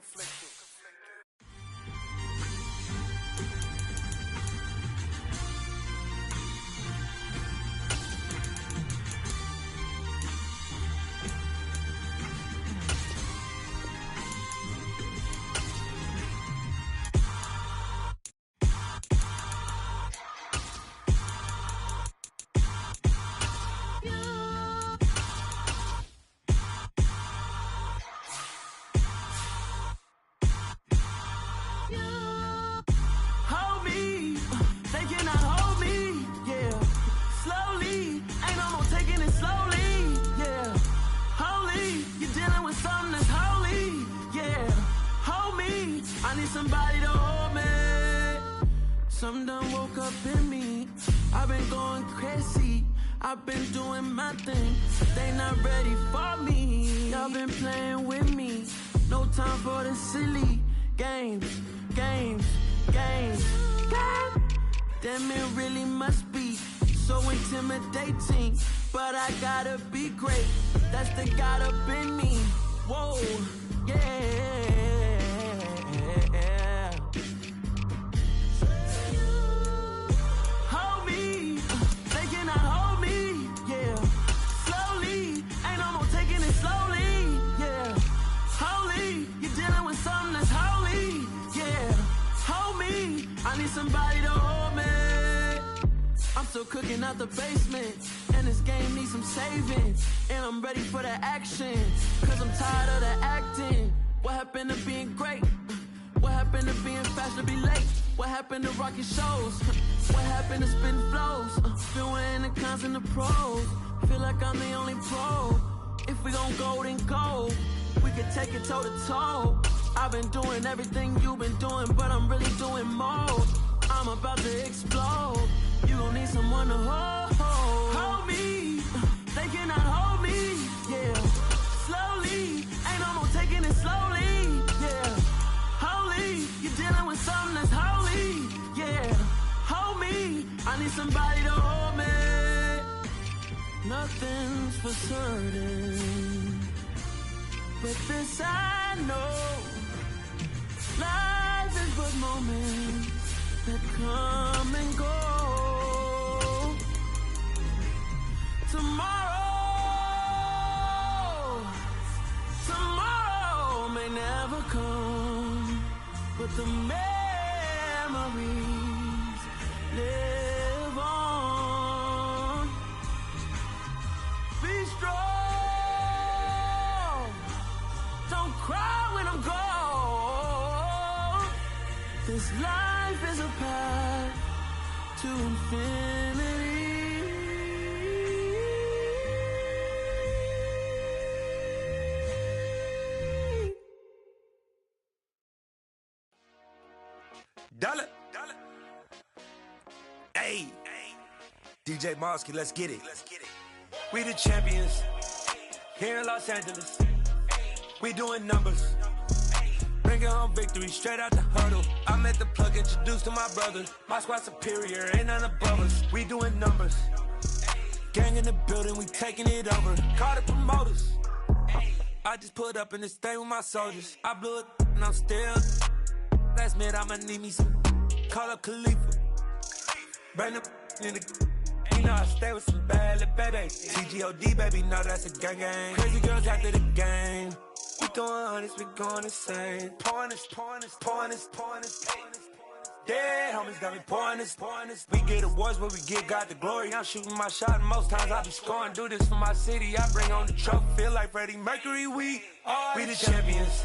Somebody to hold me. Something done woke up in me. I've been going crazy. I've been doing my thing. They not ready for me. Y'all been playing with me. No time for the silly games. God damn, it really must be so intimidating, but I gotta be great. That's the God up in me. Whoa, yeah. Hold me, they cannot hold me, yeah. Slowly, ain't no more taking it slowly, yeah. Holy, you're dealing with something that's holy, yeah. Hold me, I need somebody to hold me. I'm still cooking out the basement, and this game needs some saving. And I'm ready for the action, cause I'm tired of the acting. What happened to being great? What happened to being fast to be late? What happened to rocking shows? What happened to spin flows? Been wearing the cons and the pros. Feel like I'm the only pro. If we gon' go, then go. We could take it toe to toe. I've been doing everything you've been doing, but I'm really doing more. I'm about to explode. You gon' need someone to hold me. They cannot hold me, yeah. Slowly, ain't no more taking it slowly, yeah. Holy, you're dealing with something that's holy, yeah. Hold me, I need somebody to hold me. Nothing's for certain, but this I know. Life is but moments that come and go. Tomorrow may never come, but the memories live on. Be strong, don't cry when I'm gone. This life is a path to infinity. Dollar. Hey, DJ Mosky, let's get it. We the champions here in Los Angeles. We doing numbers, bringing home victory straight out the huddle. I met the plug, introduced to my brother. My squad superior, ain't none above us. We doing numbers, gang in the building, we taking it over. Call the promoters. I just put up in this thing with my soldiers. I blew it and I'm still. Last minute I'ma need me some. Call up Khalifa. Bring the in the. You know I stay with some bad little baby. TGOD baby, no that's a gang gang. Crazy girls after the game. We going honest, we going insane. Pouring this. Dead homies got me pouring this. We get awards, but we get God the glory. I'm shooting my shot, and most times I be scoring. Do this for my city, I bring on the trophy. Feel like Freddie Mercury, we the champions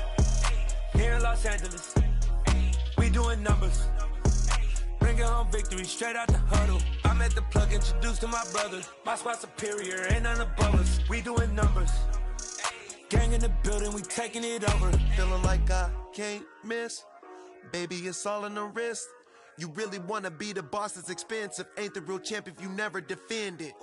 here in Los Angeles. We doing numbers, bringing home victory straight out the huddle. I met the plug, introduced to my brother. My squad superior, ain't none above us. We doing numbers, gang in the building, we taking it over. Feeling like I can't miss. Baby, it's all in the wrist. You really wanna be the boss, it's expensive. Ain't the real champ if you never defend it.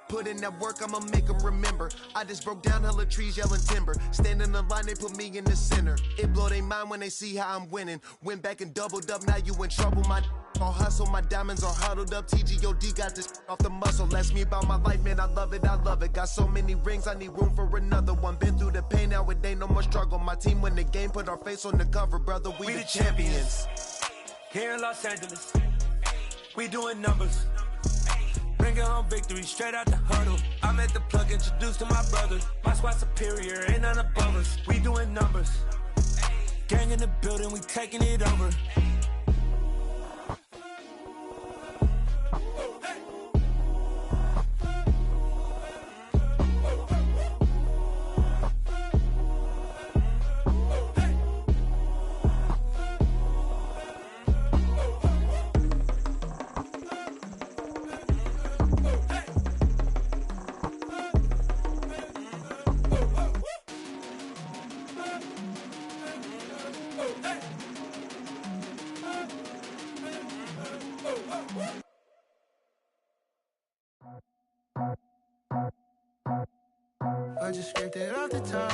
Put in that work, I'ma make them remember. I just broke down hella trees, yelling timber. Stand in the line, they put me in the center. It blow their mind when they see how I'm winning. Went back and doubled up, now you in trouble. My all hustle, my diamonds are huddled up. TGOD got this off the muscle. Ask me about my life, man, I love it. Got so many rings, I need room for another one. Been through the pain, now it ain't no more struggle. My team win the game, put our face on the cover, brother. We the champions here in Los Angeles. We doing numbers, bringing home victory straight out the huddle. I met the plug, introduced to my brother. My squad superior, ain't none above us. We doing numbers, gang in the building, we taking it over. I just scraped it off the top,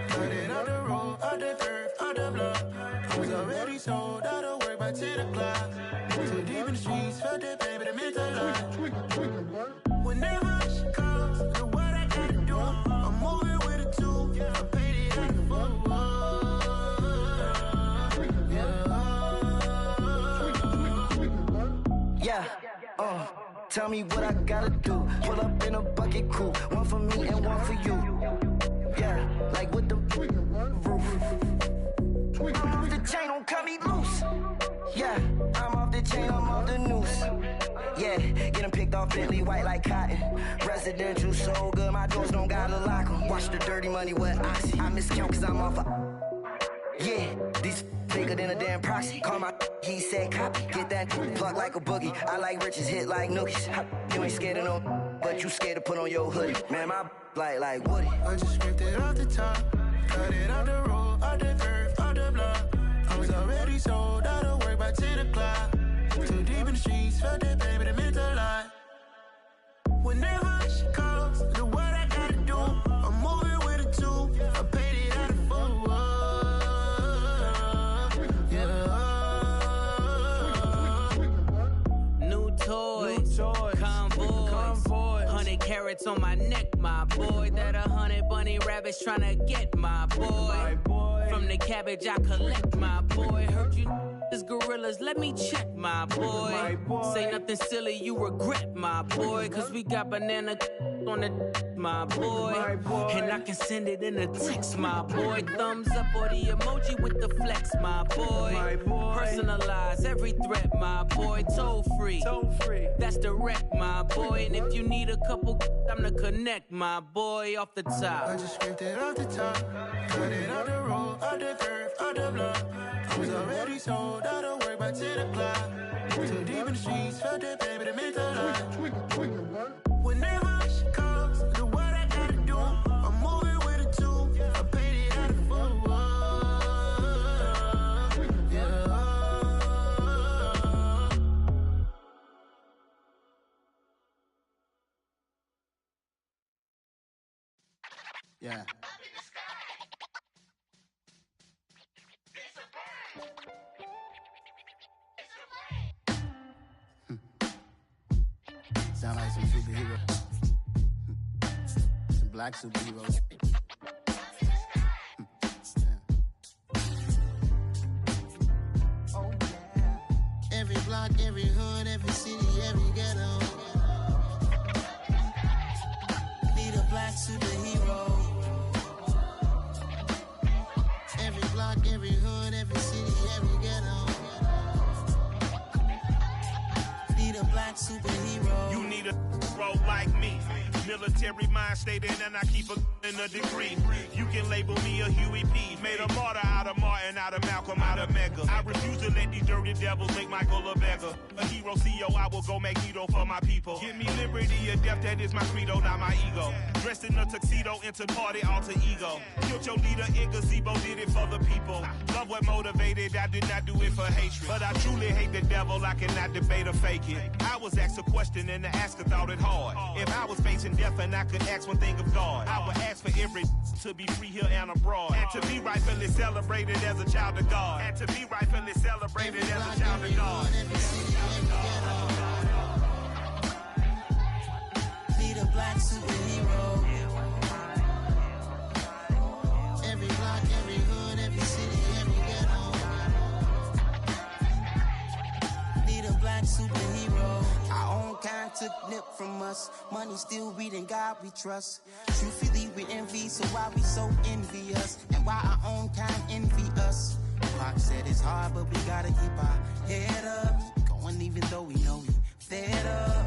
cut it out the road, out the dirt, out the block. I was already sold, out of work by 10 o'clock. Too deep in the streets, felt that pain, but I meant a lot. Whenever she calls, do what I gotta do. I'm moving with a two. I paid it out the yeah. Tell me what I gotta do. Pull up in a bucket crew, one for me and one for you. Yeah, like with the roof. I'm off the chain, don't cut me loose. Yeah, I'm off the chain, I'm off the noose. Yeah, getting picked off Bentley, white like cotton. Residential so good, my doors don't gotta lock 'em. Watch the dirty money with oxy. I miscount cause I'm off yeah, these bigger than a damn proxy. Call my he said copy. Get that plug like a boogie. I like riches, hit like nookies. You ain't scared of no, but you scared to put on your hoodie. Man, my like Woody. I just scraped it off the top, cut it off the road, off the curve, off the block. I was already sold out of work by 10 o'clock. Too deep in the streets, felt that baby, that meant a lot. Whenever she calls, do what I gotta do. I'm moving with a two. I paid it out of full. Toys, convoys, 100 carats on my neck, my boy. That 100 bunny rabbits tryna get my boy. From the cabbage I collect, my boy. Heard you is gorillas, let me check, my boy. Say nothing silly, you regret, my boy. Cause we got banana on the my boy. And I can send it in a text, my boy. Thumbs up or the emoji with the flex, my boy. Personalize every threat, my boy. Toll free. That's direct, my boy. And if you need a couple, I'm the connect, my boy. Off the top. I just scraped it off the top, cut it off the road, off the curve, off the block. I was already sold out of work by 10 o'clock. Too deep in the streets, felt that baby, that meant a lot. Whenever she calls, do what I gotta do. I'm moving with a two. I paid it out of full. Yeah. Sound like some superhero. Some black superheroes. Oh yeah. Every block, every hood, every city, every ghetto. Need a black superhero. Every block, every hood, every city, every ghetto. Need a black superhero. You need a role like me. Military mind stated, and I keep in a degree. You can label me a Huey P. Made a martyr out of Martin, out of Malcolm, out of Mega. I refuse to let these dirty devils make Michael a beggar. A hero CEO, I will go Magneto for my people. Give me liberty or death, that is my credo, not my ego. Dressed in a tuxedo, into party, alter ego. Killed your leader in gazebo, did it for the people. Love what motivated, I did not do it for hatred. But I truly hate the devil, I cannot debate or fake it. I was asked a question and the asker thought it hard. If I was facing death and I could ask one thing of God, I would ask for every to be free here and abroad. And to be rightfully celebrated as a child of God. And to be rightfully celebrated as a child of God. Need a black superhero. Every block, every hood, every city, every ghetto. Need a black superhero. Our own kind took nip from us. Money still reading God we trust. Truthfully we envy, so why we so envious? And why our own kind envy us? Pac said it's hard, but we gotta keep our head up. Going even though we know we fed up.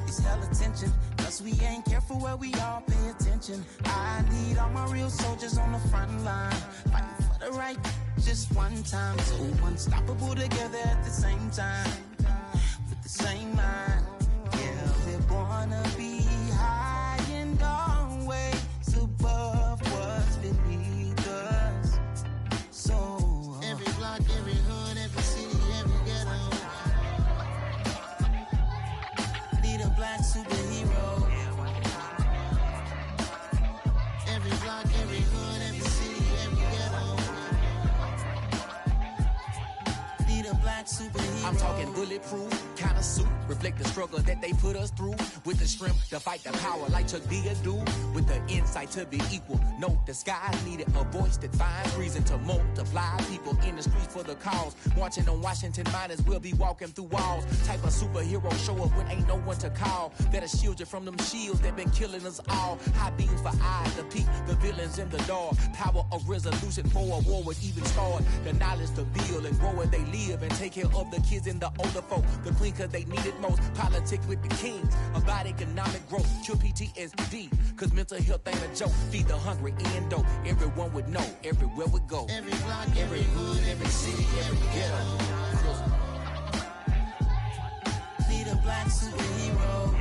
It's hell attention, cause we ain't careful where we all pay attention. I need all my real soldiers on the front line, fighting for the right just one time. So unstoppable together at the same time, with the same mind. Yeah, we're gonna be high and always above what's beneath us. So every block, every hood, every city, every ghetto. Need a black superhero. Every block, every hood, every city, every ghetto. Need a black superhero. I'm talking bulletproof, kind of suit reflect the struggle that they put us through. With the strength to fight the power like Chuck D do. With the insight to be equal. Note the skies needed a voice that finds reason to multiply. People in the streets for the cause. Marching on Washington miners will be walking through walls. Type of superhero show up when ain't no one to call. That'll shield you from them shields that been killing us all. High beams for eyes to peek the villains in the dark. Power of resolution for a war would even start. The knowledge to build and grow where they live and take care of the kids and the older folk. The queen cause they need it most. Politics with the kings. About economic growth. Cure PTSD. Cause mental health ain't a joke. Feed the hungry and dope. Everyone would know everywhere we go. Every block, every hood, every city, every ghetto. Need a black superhero.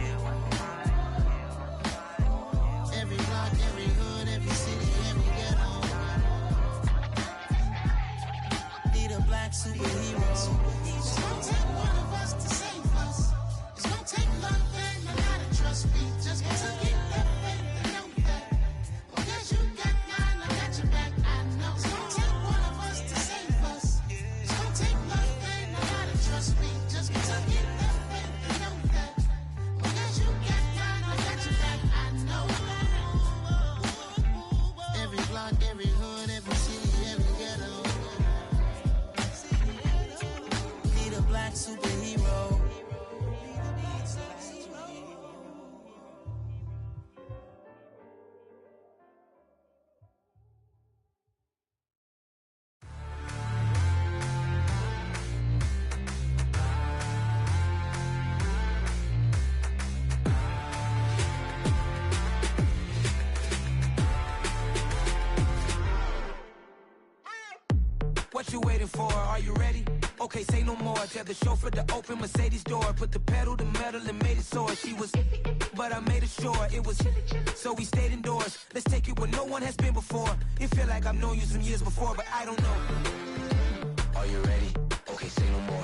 Every block, every hood, every city, every ghetto. Need a black superhero. It's gonna take one of us to save us. It's gonna take love and a lot of trust. We just gotta get that faith and know that. Because you got mine, I got your back, I know. It's gonna take one of us to save us. It's gonna take love and a lot of trust. We just gotta get that faith and know that. Because you got mine, I got your back, I know. Every block, every hood, every city, every ghetto. Need a black superhero. What you waiting for? Are you ready? Okay, say no more. Tell the chauffeur to open Mercedes door. Put the pedal to metal and made it soar. She was, but I made it sure it was. So we stayed indoors. Let's take it where no one has been before. It feel like I've known you some years before, but I don't know. Are you ready? Okay, say no more.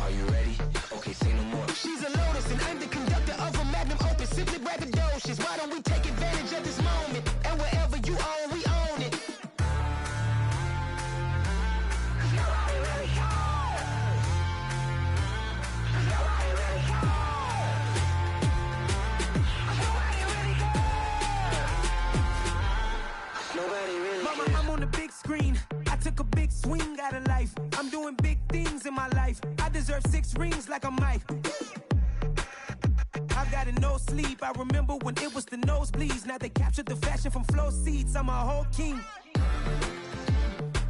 Are you ready? Okay, say no more. She's a Lotus and I'm the conductor of a Magnum Opus. Simply braggadocious. Why don't we take advantage of this moment? And wherever you own, we own it. Mama, I'm on the big screen. I took a big swing out of life. I'm doing big things in my life. I deserve 6 rings like a Mike. I've got no sleep. I remember when it was the nosebleeds. Now they captured the fashion from flow seats. I'm a whole king.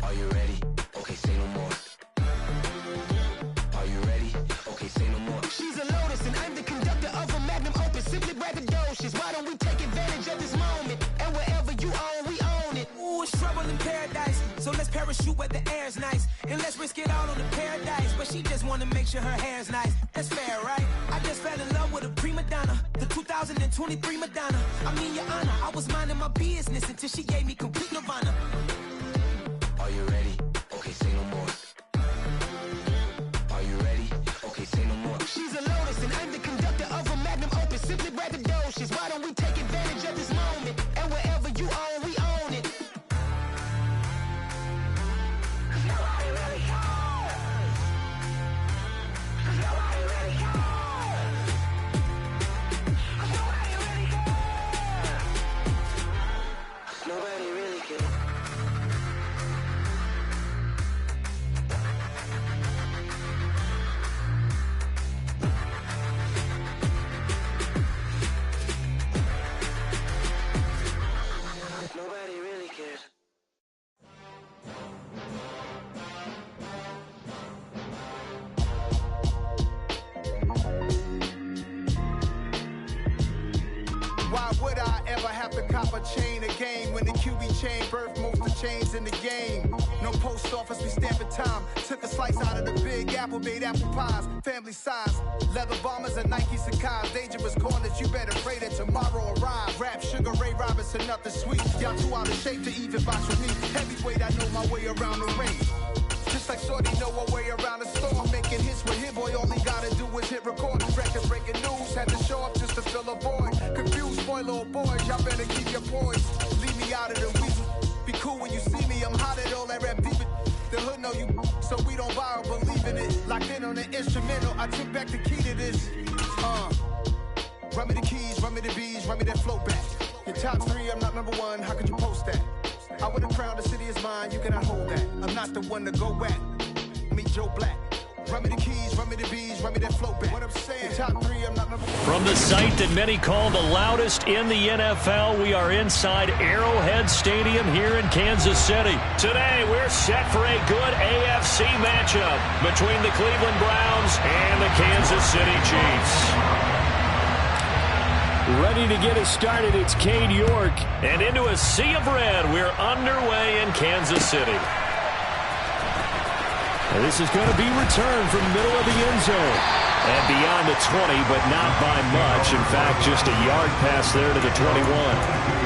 Are you ready? Okay, say no more. Are you ready? Okay, say no more. She's a Lotus and I'm the conductor of a Magnum Opus. Simply braggadocious. Why don't we take advantage of this moment? And wherever you own, we own it. Ooh, it's trouble in paradise. So let's parachute where the air's nice. And let's risk it all on the paradise. But she just wanna make sure her hair's nice. That's fair, right? I just fell in love with a prima donna. The 2023 Madonna. I mean, your honor, I was minding my business until she gave me complete nirvana. Are you ready? Okay, say no more. Are you ready? Okay, say no more. She's a Lotus and I'm the conductor of a Magnum Opus. Simply braggadocious. Why don't we take advantage of this moment? And wherever you own, we own it. Nobody really cares. Nobody really cares. Nobody really cares. Nobody really cares. Nobody really cares. Why would I ever have to cop a chain again when the QB chain birthed most of chains in the game? No post office, we stamping time. Took a slice out of the big apple, made apple pies, family size. Leather bombers and Nike Sacai's. Dangerous corners, you better pray that tomorrow arrives. Rap, Sugar Ray Robinson, nothing sweet. Y'all too out of shape to even box with me. Heavyweight, I know my way around the ring. Just like Shorty know her way around the storm. Making hits with Hit Boy, all he gotta do is hit record. Record breaking news, had to show up just to fill a void. Confused boy, little boys, y'all better keep your poise. Leave me out of the weasel. Be cool when you see me, I'm hot at all that rap deep. The hood know you so we don't borrow, believe in it. Locked in on the instrumental, I took back the key to this. Run me the keys, run me the bees, run me that flow back. Your top 3, I'm not number 1, how could you post that? I would have crowned, the city is mine, you cannot hold that. I'm not the one to go back. Meet Joe Black. Run me the keys, run me the bees, run me that flow back. What I'm saying, top 3, I'm not number 1. From the site that many call the loudest in the NFL, we are inside Arrowhead Stadium here in Kansas City. Today, we're set for a good AFC matchup between the Cleveland Browns and the Kansas City Chiefs. Ready to get us started, it's Cade York. And into a sea of red, we're underway in Kansas City. And this is going to be returned from the middle of the end zone. And beyond the 20, but not by much. In fact, just a yard pass there to the 21.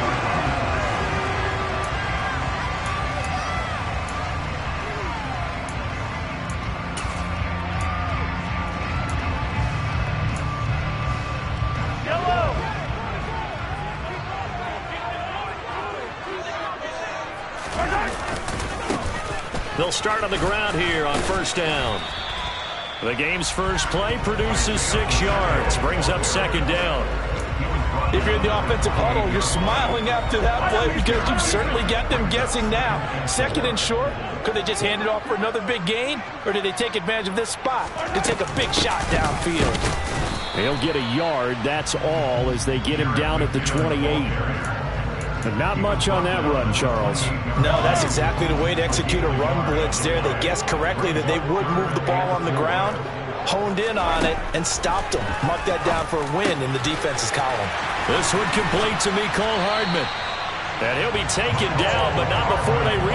They'll start on the ground here on first down. The game's first play produces 6 yards, brings up second down. If you're in the offensive huddle, you're smiling after that play because you've certainly got them guessing now. Second and short, could they just hand it off for another big gain? Or did they take advantage of this spot to take a big shot downfield? They'll get a yard, that's all, as they get him down at the 28. But not much on that run, Charles. No, that's exactly the way to execute a run blitz there. They guessed correctly that they would move the ball on the ground, honed in on it, and stopped them. Mark that down for a win in the defense's column. This one complete to Mecole Hardman. And he'll be taken down, but not before they reach